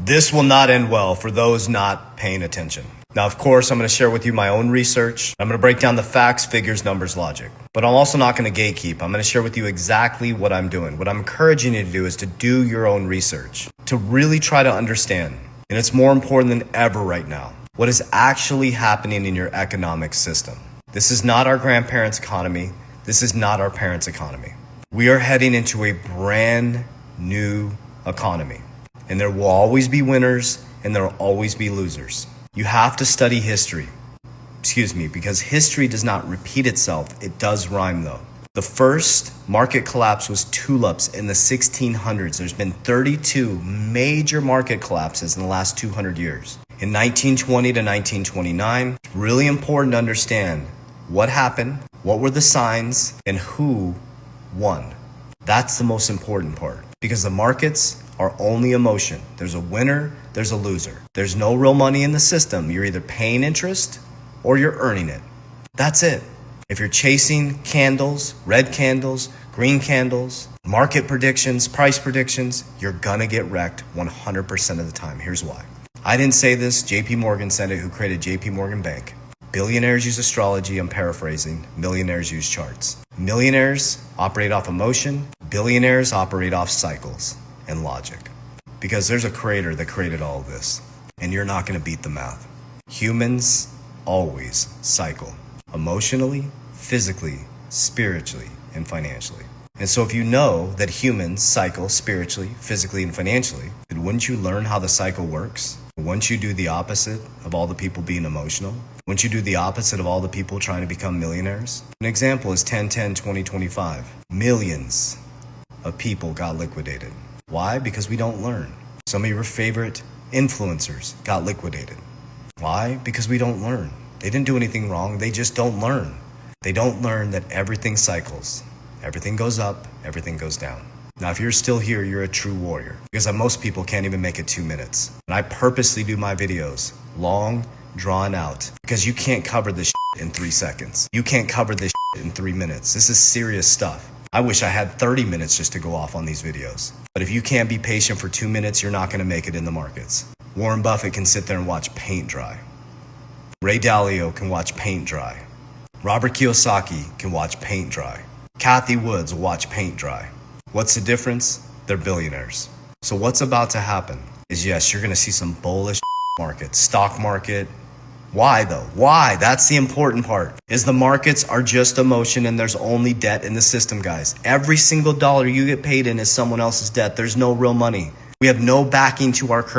This will not end well for those not paying attention. Now, of course, I'm going to share with you my own research. I'm going to break down the facts, figures, numbers, logic. But I'm also not going to gatekeep. I'm going to share with you exactly what I'm doing. What I'm encouraging you to do is to do your own research, to really try to understand. And it's more important than ever right now, what is actually happening in your economic system. This is not our grandparents' economy. This is not our parents' economy. We are heading into a brand new economy. And there will always be winners and there will always be losers. You have to study history. Because history does not repeat itself. It does rhyme though. The first market collapse was tulips in the 1600s. There's been 32 major market collapses in the last 200 years. In 1920 to 1929, it's really important to understand what happened, what were the signs, and who won. That's the most important part. Because the markets are only emotion. There's a winner, there's a loser. There's no real money in the system. You're either paying interest or you're earning it. That's it. If you're chasing candles, red candles, green candles, market predictions, price predictions, you're gonna get wrecked 100% of the time. Here's why. I didn't say this, JP Morgan said it, who created JP Morgan Bank. Billionaires use astrology, I'm paraphrasing. Millionaires use charts. Millionaires operate off emotion. Billionaires operate off cycles and logic. Because there's a creator that created all of this. And you're not going to beat the math. Humans always cycle. Emotionally, physically, spiritually, and financially. And so if you know that humans cycle spiritually, physically, and financially, then wouldn't you learn how the cycle works? Wouldn't you do the opposite of all the people being emotional? Wouldn't you do the opposite of all the people trying to become millionaires? An example is 10-10-2025. Millions of people got liquidated. Why? Because we don't learn. Some of your favorite influencers got liquidated. Why? Because we don't learn. They didn't do anything wrong. They just don't learn. They don't learn that everything cycles. Everything goes up, everything goes down. Now, if you're still here, you're a true warrior. Because most people can't even make it 2 minutes. And I purposely do my videos long, drawn out. Because you can't cover this in 3 seconds. You can't cover this in 3 minutes. This is serious stuff. I wish I had 30 minutes just to go off on these videos. But if you can't be patient for 2 minutes, you're not going to make it in the markets. Warren Buffett can sit there and watch paint dry. Ray Dalio can watch paint dry. Robert Kiyosaki can watch paint dry. Kathy Woods will watch paint dry. What's the difference? They're billionaires. So what's about to happen is, yes, you're going to see some bullish market, stock market. Why though? Why? That's the important part. Is the markets are just emotion and there's only debt in the system, guys. Every single dollar you get paid in is someone else's debt. There's no real money. We have no backing to our currency.